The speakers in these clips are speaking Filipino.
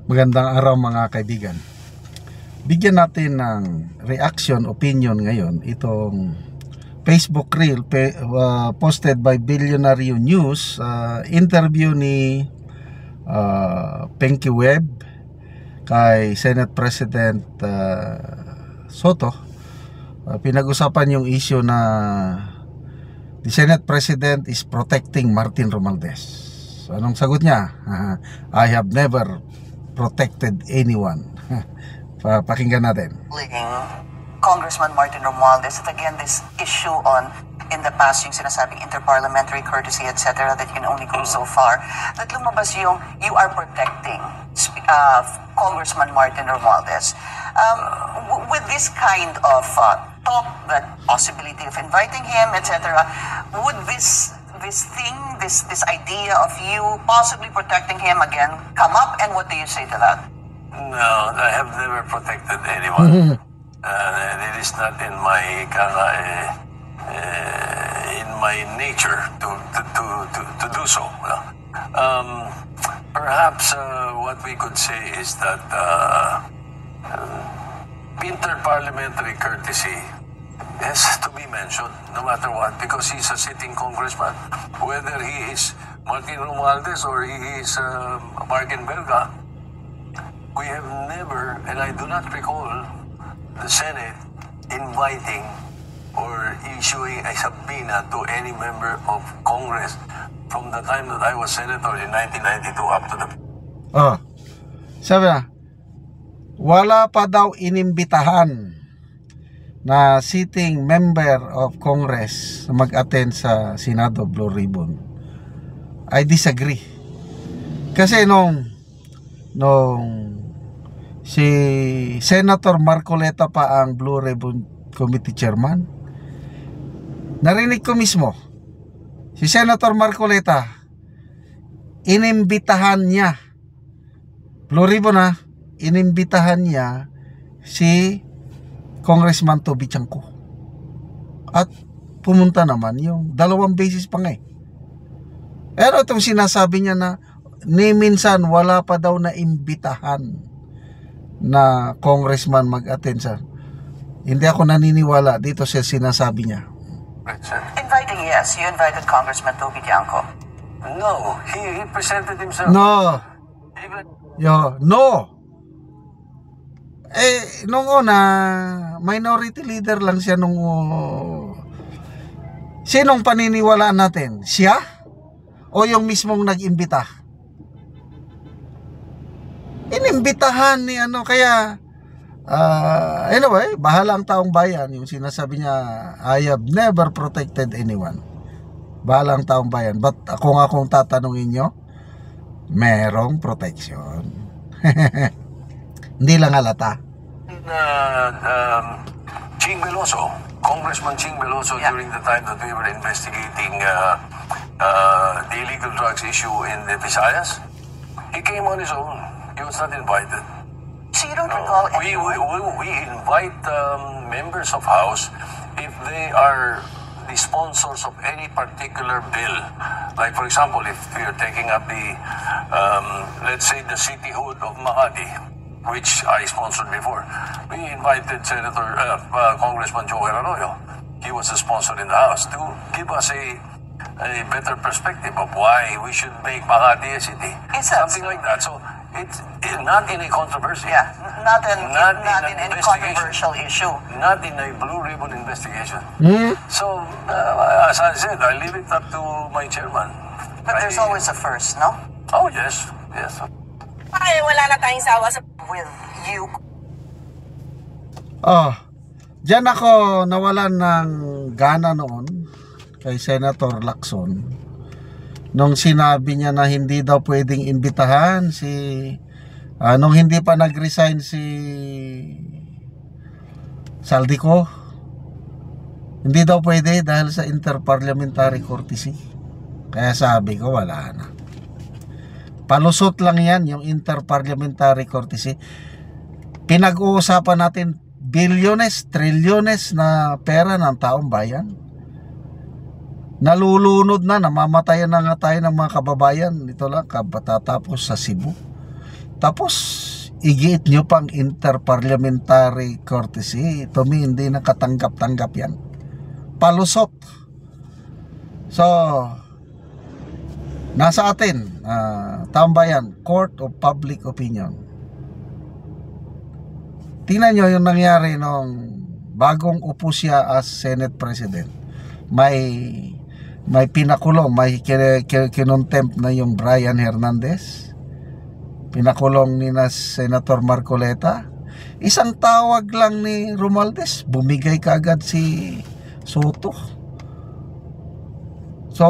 Magandang araw mga kaibigan. Bigyan natin ng reaction, opinion ngayon itong Facebook reel posted by Billionaire News, interview ni Pinky Webb kay Senate President Soto. Pinag-usapan yung issue na the Senate President is protecting Martin Romualdez. So, anong sagot niya? I have never protected anyone. Pakinggan natin. Congressman Martin Romualdez, at again this issue on in the past yung sinasabing interparliamentary courtesy etc. that can only go so far, that lumabas yung you are protecting Congressman Martin Romualdez. With this kind of talk, that possibility of inviting him etc., would this idea of you possibly protecting him again come up, and what do you say to that? No, I have never protected anyone. It is not in my nature to do so. Perhaps what we could say is that interparliamentary courtesy has to be mentioned no matter what, because he's a sitting congressman. Whether he is Martin Romualdez or he is Martin Belga, we have never, and I do not recall the Senate inviting or issuing a subpoena to any member of Congress from the time that I was senator in 1992 up to the... Sabi na, wala pa daw inimbitahan na sitting member of Congress na mag-attend sa Senado Blue Ribbon. I disagree. Kasi nung si Senator Marcoleta pa ang Blue Ribbon Committee Chairman, narinig ko mismo si Senator Marcoleta, inimbitahan niya Blue Ribbon, inimbitahan niya si Congressman Toby Chanco, at pumunta naman yung 2 beses pa nga Pero itong sinasabi niya na ni minsan wala pa daw na imbitahan na congressman mag-attend sa, hindi ako naniniwala dito sa sinasabi niya. Inviting, yes, you invited Congressman Toby Chanco. No, he presented himself. No. No. Nung una, minority leader lang siya nung... Sinong paniniwalaan natin? Siya? O yung mismong nag-imbita? Inimbitahan ni kaya... anyway, bahala ang taong bayan. Yung sinasabi niya, I have never protected anyone. Bahala ang taong bayan. But kung tatanungin nyo, merong protection. Hindi lang halata. Ching Veloso, Congressman Ching Veloso, during the time that we were investigating the illegal drugs issue in the Visayas, he came on his own. He was not invited. So you don't recall we invite members of House if they are the sponsors of any particular bill. Like, for example, if we are taking up the, let's say, the cityhood of Makati, which I sponsored before, we invited Congressman Joel Arroyo. He was a sponsor in the House to give us a better perspective of why we should make Makati a city. Something like that. So it's not in a controversy. Yeah, not in any controversial issue. Not in a Blue Ribbon investigation. So, as I said, I leave it up to my chairman. But there's always a first, no? Oh, yes. Yes. Ay, wala na tayong sawa with you. Diyan ako nawalan ng gana noon kay Senator Lacson nung sinabi niya na hindi daw pwedeng imbitahan nung hindi pa nag-resign si Saldico. Hindi daw pwede dahil sa interparliamentary courtesy. Kaya sabi ko, wala na. Palusot lang yan, yung interparliamentary courtesy. Pinag-uusapan natin bilyones, trilyones na pera ng taong bayan. Nalulunod na, namamatayan na nga tayo ng mga kababayan. Ito lang, katatapos sa Cebu. Tapos igiit nyo pang interparliamentary courtesy. To me, hindi nakatanggap-tanggap yan. Palusot. So, nasa atin, tambayan, Court of Public Opinion. Tingnan nyo yung nangyari nung bagong upo siya as Senate President. May pinakulong, may kinontempt na yung Brian Hernandez. Pinakulong ni na Senator Marcoleta. Isang tawag lang ni Romualdez, bumigay kaagad si Soto. So,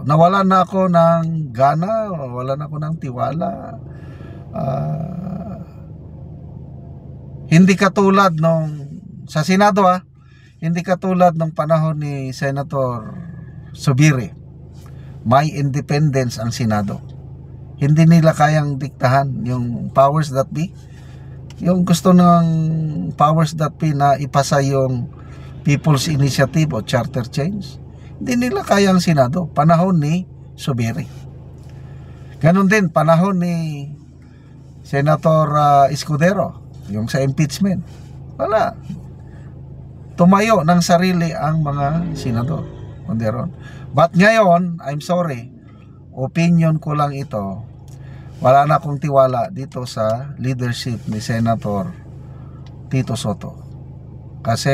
nawalan na ako ng gana, nawalan ako ng tiwala. Hindi katulad nung sa Senado, hindi katulad nung panahon ni Senator Zubiri. May independence ang Senado. Hindi nila kayang diktahan yung powers that be. Yung gusto ng powers that be na ipasa yung People's Initiative o Charter Change, hindi nila kayang Senado. Panahon ni Zubiri. Ganon din, panahon ni Senator Escudero, yung sa impeachment. Wala. Tumayo ng sarili ang mga senador. But ngayon, I'm sorry, opinion ko lang ito, wala na akong tiwala dito sa leadership ni Senator Tito Soto. Kasi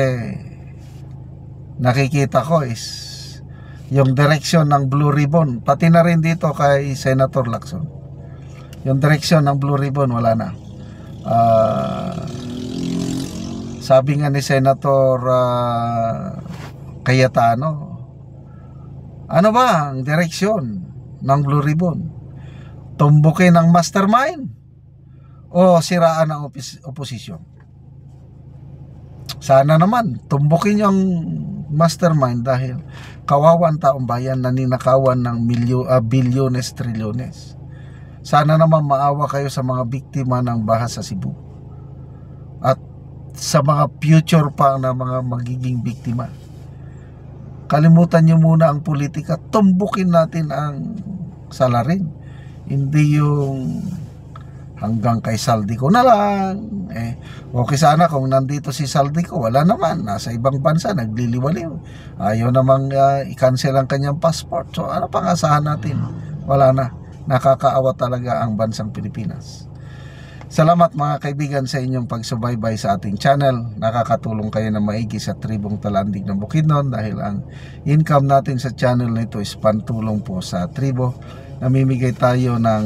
nakikita ko is yung direksyon ng Blue Ribbon, pati na rin dito kay Senator Lacson. Yung direksyon ng Blue Ribbon, wala na. Sabi nga ni Senator Cayetano, ano ba ang direksyon ng Blue Ribbon? Tumbukin ang mastermind o siraan ang oposisyon? Sana naman tumbukin yung mastermind dahil kawawan taong bayan na ninakawan ng bilyones, trilyones. Sana naman maawa kayo sa mga biktima ng baha sa Cebu at sa mga future pa na mga magiging biktima. Kalimutan nyo muna ang politika, tumbukin natin ang salarin. Hindi yung hanggang kay Saldico na lang. Okay sana kung nandito si Saldico, wala naman, nasa ibang bansa, nagliliwaliw. Ayaw namang i-cancel ang kanyang passport. So ano pang asahan natin? Wala na. Nakakaawa talaga ang bansang Pilipinas. Salamat mga kaibigan sa inyong pagsubaybay sa ating channel. Nakakatulong kayo na maigi sa tribong Talandig ng Bukidnon dahil ang income natin sa channel na ito is pantulong po sa tribo. Namimigay tayo ng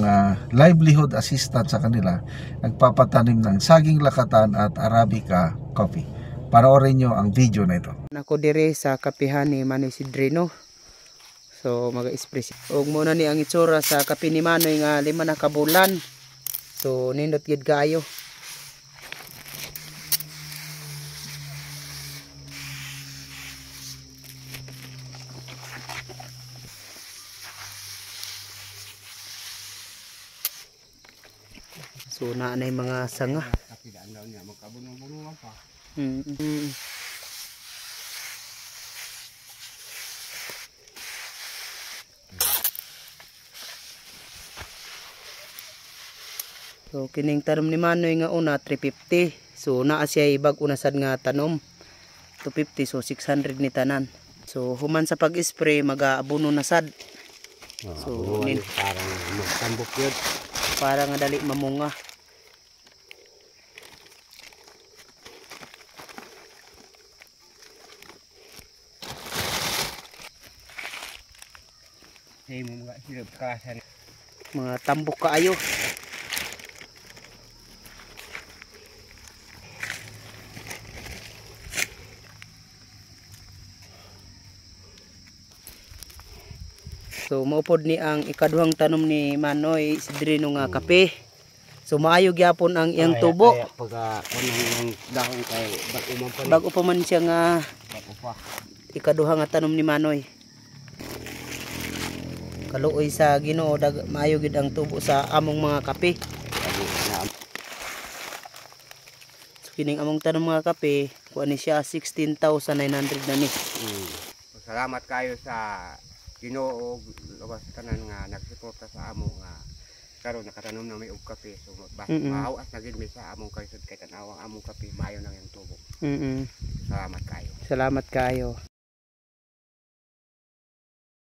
livelihood assistance sa kanila. Nagpapatanim ng saging lakatan at Arabica coffee. Panoorin nyo ang video na ito. Nako dire sa kapihan ni Manoy Sidrino. So mag-express. Og muna ni ang itsura sa kape ni Manoy nga 5 na kabulan. So nindot gid kaayo. So naanay mga sanga. So kining tanom ni Manoy nga una 350. So naa siya bag una sad nga tanom 250, so 600 ni tanan. So human sa pag-spray mag-aabono na sad. So parang magtambok yun. Para nga dali mamunga. Hey, mga silap kasan. Mga tambok kaayo. So maupod ni ang ikaduhang tanom ni Manoy Sidrino nga kape. So maayo gyapon ang iyang tubo. Pagka kunang dahon kay bag-umang pa. Bago pa man siya nga ikaduha nga tanom ni Manoy. Kaluoy sa Ginoo maayo gid ang tubo sa among mga kape. So kining among tanom mga kape, kuha ni siya 16,900 na ni. Salamat kayo sa Ginoo labas tanan nga nagsuporta sa amo nga karon nakatanom na may og kape so Mm-mm. mahawas na gid mi sa among kaisod kay tanawang among kape maayo nang yung tubo. Mm. Salamat kayo. Salamat kayo.